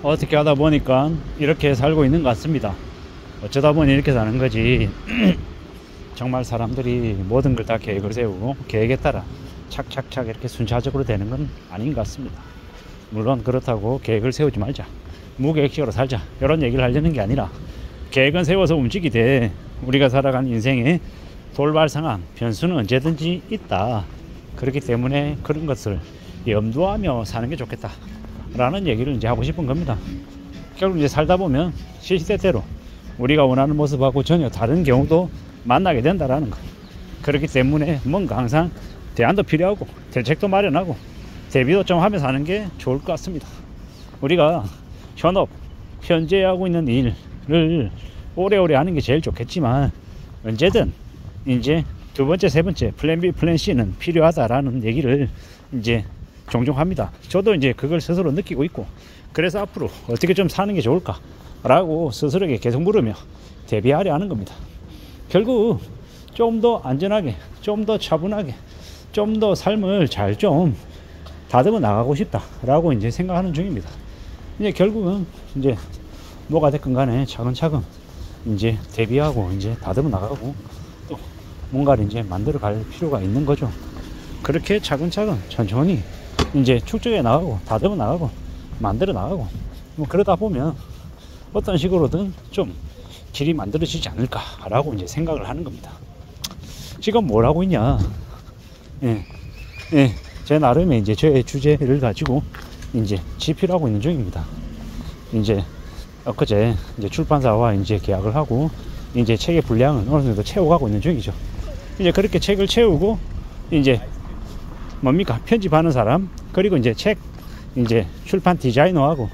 어떻게 하다 보니까 이렇게 살고 있는 것 같습니다. 어쩌다 보니 이렇게 사는 거지. 정말 사람들이 모든 걸 다 계획을 세우고 계획에 따라 착착착 이렇게 순차적으로 되는 건 아닌 것 같습니다. 물론 그렇다고 계획을 세우지 말자, 무계획적으로 살자, 이런 얘기를 하려는 게 아니라, 계획은 세워서 움직이되 우리가 살아가는 인생의 돌발 상황, 변수는 언제든지 있다. 그렇기 때문에 그런 것을 염두하며 사는 게 좋겠다 라는 얘기를 이제 하고 싶은 겁니다. 결국 이제 살다 보면 시시때때로 우리가 원하는 모습하고 전혀 다른 경우도 만나게 된다라는 거. 그렇기 때문에 뭔가 항상 대안도 필요하고 대책도 마련하고 대비도 좀 하면서 하는 게 좋을 것 같습니다. 우리가 현업, 현재 하고 있는 일을 오래오래 하는 게 제일 좋겠지만, 언제든 이제 두 번째, 세 번째 플랜 B, 플랜 C는 필요하다라는 얘기를 이제 종종 합니다. 저도 이제 그걸 스스로 느끼고 있고, 그래서 앞으로 어떻게 좀 사는 게 좋을까 라고 스스로에게 계속 물으며 대비하려 하는 겁니다. 결국 좀 더 안전하게, 좀 더 차분하게, 좀 더 삶을 잘 좀 다듬어 나가고 싶다 라고 이제 생각하는 중입니다. 이제 결국은 이제 뭐가 됐건 간에 차근차근 이제 대비하고 이제 다듬어 나가고 또 뭔가를 이제 만들어 갈 필요가 있는 거죠. 그렇게 차근차근 천천히 이제 축적해 나가고 다듬어 나가고 만들어 나가고, 뭐 그러다 보면 어떤 식으로든 좀 길이 만들어지지 않을까 라고 이제 생각을 하는 겁니다. 지금 뭘 하고 있냐, 제 나름의 이제 저의 주제를 가지고 이제 집필을 하고 있는 중입니다. 이제 엊그제 이제 출판사와 이제 계약을 하고 이제 책의 분량은 어느 정도 채워가고 있는 중이죠. 이제 그렇게 책을 채우고 이제 뭡니까, 편집하는 사람, 그리고 이제 책 이제 출판 디자이너하고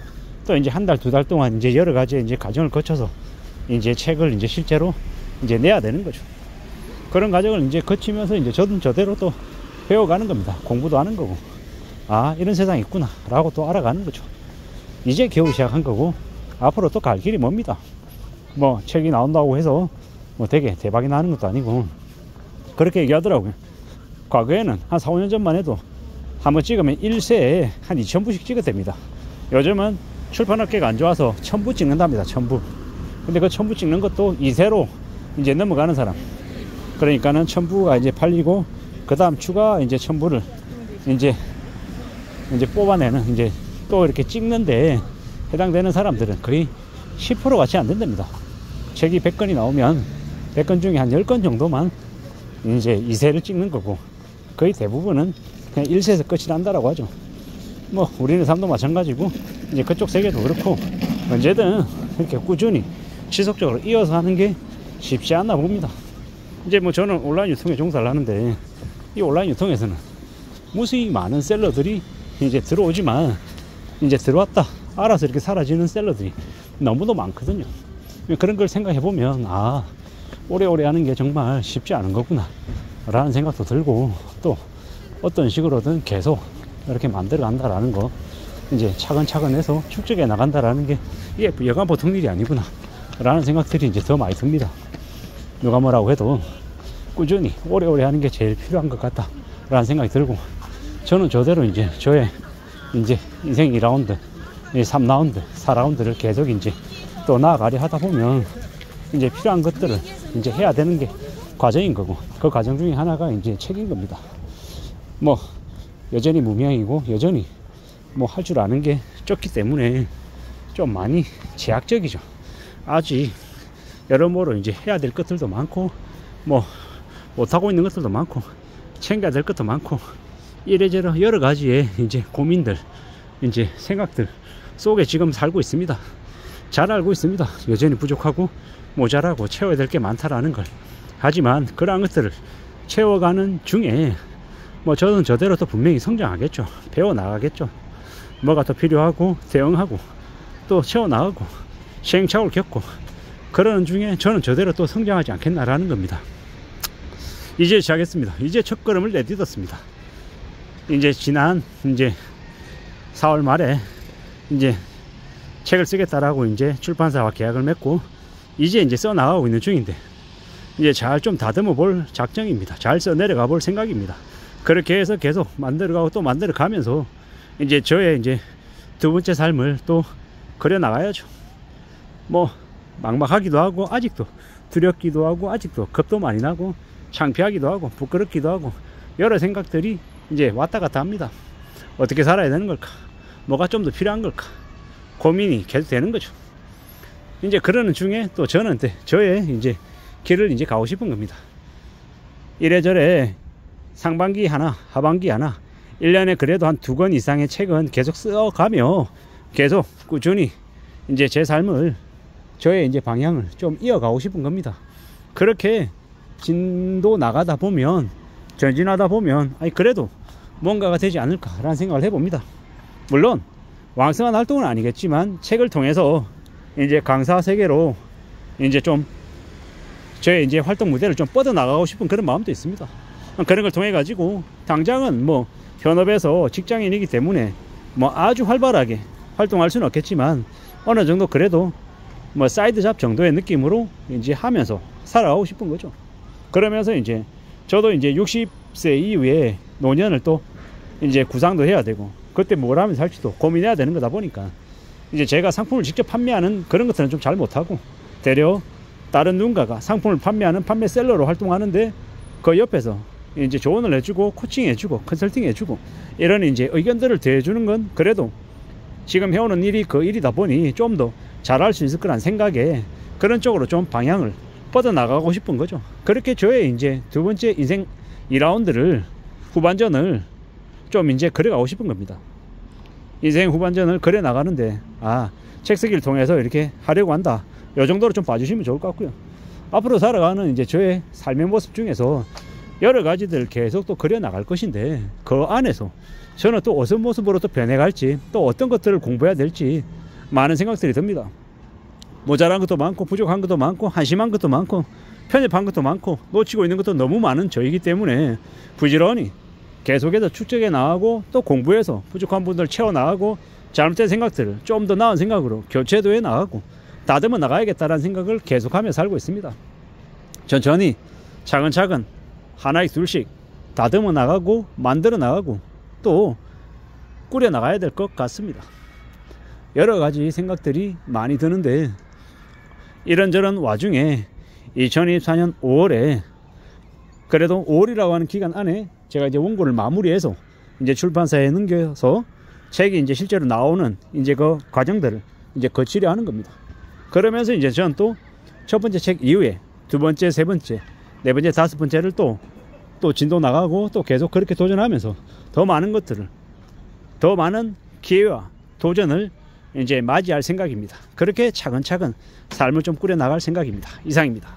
또 이제 한 달, 두 달 동안 이제 여러 가지 이제 과정을 거쳐서 이제 책을 이제 실제로 이제 내야 되는 거죠. 그런 과정을 이제 거치면서 이제 저도 저대로 또 배워가는 겁니다. 공부도 하는 거고, 아, 이런 세상이 있구나 라고 또 알아가는 거죠. 이제 겨우 시작한 거고, 앞으로 또 갈 길이 멉니다. 뭐 책이 나온다고 해서 뭐 되게 대박이 나는 것도 아니고, 그렇게 얘기하더라고요. 과거에는 한 4, 5년 전만 해도 한번 찍으면 1세에 한 2,000부씩 찍었답니다. 요즘은 출판업계가 안 좋아서 1,000부 찍는답니다. 1,000부. 근데 그 1,000부 찍는 것도 2세로 이제 넘어가는 사람, 그러니까는 1,000부가 이제 팔리고 그 다음 추가 이제 1,000부를 이제 뽑아내는, 이제 또 이렇게 찍는데 해당되는 사람들은 거의 10% 같이 안 된답니다. 책이 100건이 나오면 100건 중에 한 10건 정도만 이제 2세를 찍는 거고, 거의 대부분은 그냥 1세에서 끝이 난다라고 하죠. 뭐 우리는 삶도 마찬가지고 이제 그쪽 세계도 그렇고, 언제든 이렇게 꾸준히 지속적으로 이어서 하는 게 쉽지 않나 봅니다. 이제 뭐 저는 온라인 유통에 종사를 하는데, 이 온라인 유통에서는 무수히 많은 셀러들이 이제 들어오지만, 이제 들어왔다 알아서 이렇게 사라지는 셀러들이 너무도 많거든요. 그런 걸 생각해 보면, 아, 오래오래 하는 게 정말 쉽지 않은 거구나 라는 생각도 들고, 또 어떤 식으로든 계속 이렇게 만들어 간다라는 거, 이제 차근차근 해서 축적해 나간다라는 게 이게 여간 보통 일이 아니구나 라는 생각들이 이제 더 많이 듭니다. 누가 뭐라고 해도 꾸준히 오래오래 하는 게 제일 필요한 것 같다 라는 생각이 들고, 저는 저대로 이제 저의 이제 인생 2라운드, 3라운드, 4라운드를 계속 이제 또 나아가려 하다 보면 이제 필요한 것들을 이제 해야 되는 게 과정인 거고, 그 과정 중에 하나가 이제 책인 겁니다. 뭐 여전히 무명이고 여전히 뭐 할 줄 아는 게 적기 때문에 좀 많이 제약적이죠. 아직 여러모로 이제 해야 될 것들도 많고, 뭐 못하고 있는 것들도 많고, 챙겨야 될 것도 많고, 이래저래 여러 가지의 이제 고민들, 이제 생각들 속에 지금 살고 있습니다. 잘 알고 있습니다. 여전히 부족하고 모자라고 채워야 될 게 많다라는 걸. 하지만 그러한 것들을 채워가는 중에 뭐 저는 저대로 또 분명히 성장하겠죠. 배워나가겠죠. 뭐가 더 필요하고 대응하고 또 채워나가고 시행착오를 겪고 그러는 중에 저는 저대로 또 성장하지 않겠나라는 겁니다. 이제 시작했습니다. 이제 첫걸음을 내딛었습니다. 이제 지난 이제 4월 말에 이제 책을 쓰겠다라고 이제 출판사와 계약을 맺고 이제 써나가고 있는 중인데, 이제 잘 좀 다듬어 볼 작정입니다. 잘 써 내려가 볼 생각입니다. 그렇게 해서 계속 만들어가고 또 만들어 가면서 이제 저의 이제 두 번째 삶을 또 그려 나가야죠. 뭐 막막하기도 하고 아직도 두렵기도 하고 아직도 겁도 많이 나고 창피하기도 하고 부끄럽기도 하고 여러 생각들이 이제 왔다 갔다 합니다. 어떻게 살아야 되는 걸까? 뭐가 좀 더 필요한 걸까? 고민이 계속 되는 거죠. 이제 그러는 중에 또 저는 저의 이제 길을 이제 가고 싶은 겁니다. 이래저래 상반기 하나, 하반기 하나, 1년에 그래도 한 2권 이상의 책은 계속 써가며 계속 꾸준히 이제 제 삶을, 저의 이제 방향을 좀 이어가고 싶은 겁니다. 그렇게 진도 나가다 보면, 전진하다 보면, 아니, 그래도 뭔가가 되지 않을까라는 생각을 해봅니다. 물론, 왕성한 활동은 아니겠지만, 책을 통해서 이제 강사 세계로 이제 좀 저의 이제 활동 무대를 좀 뻗어나가고 싶은 그런 마음도 있습니다. 그런 걸 통해 가지고 당장은 뭐 현업에서 직장인이기 때문에 뭐 아주 활발하게 활동할 수는 없겠지만 어느 정도 그래도 뭐 사이드 잡 정도의 느낌으로 이제 하면서 살아가고 싶은 거죠. 그러면서 이제 저도 이제 60세 이후에 노년을 또 이제 구상도 해야 되고 그때 뭘 하면서 할지도 고민해야 되는 거다 보니까 이제 제가 상품을 직접 판매하는 그런 것들은 좀 잘 못하고 되려 다른 누군가가 상품을 판매하는 판매셀러로 활동하는데 그 옆에서 이제 조언을 해주고 코칭해주고 컨설팅해주고 이런 이제 의견들을 대해주는 건 그래도 지금 해오는 일이 그 일이다 보니 좀 더 잘할 수 있을 거란 생각에 그런 쪽으로 좀 방향을 뻗어나가고 싶은 거죠. 그렇게 저의 이제 두 번째 인생 2라운드를 후반전을 좀 이제 그려가고 싶은 겁니다. 인생 후반전을 그려 나가는데 책 쓰기를 통해서 이렇게 하려고 한다. 이 정도로 좀 봐주시면 좋을 것 같고요. 앞으로 살아가는 이제 저의 삶의 모습 중에서 여러 가지들 계속 또 그려 나갈 것인데 그 안에서 저는 또 어떤 모습으로 또 변해갈지 또 어떤 것들을 공부해야 될지 많은 생각들이 듭니다. 모자란 것도 많고 부족한 것도 많고 한심한 것도 많고 편협한 것도 많고 놓치고 있는 것도 너무 많은 저이기 때문에 부지런히 계속해서 축적해 나가고 또 공부해서 부족한 부분을 채워 나가고 잘못된 생각들을 좀 더 나은 생각으로 교체도 해 나가고 다듬어 나가야겠다라는 생각을 계속하며 살고 있습니다. 천천히 차근차근 하나씩 둘씩 다듬어 나가고 만들어 나가고 또 꾸려 나가야 될 것 같습니다. 여러 가지 생각들이 많이 드는데 이런저런 와중에 2024년 5월에 그래도 5월이라고 하는 기간 안에 제가 이제 원고를 마무리해서 이제 출판사에 넘겨서 책이 이제 실제로 나오는 이제 그 과정들을 이제 거치려 하는 겁니다. 그러면서 이제 저는 또 첫 번째 책 이후에 두 번째, 세 번째, 네 번째, 다섯 번째를 또 진도 나가고 또 계속 그렇게 도전하면서 더 많은 것들을, 더 많은 기회와 도전을 이제 맞이할 생각입니다. 그렇게 차근차근 삶을 좀 꾸려 나갈 생각입니다. 이상입니다.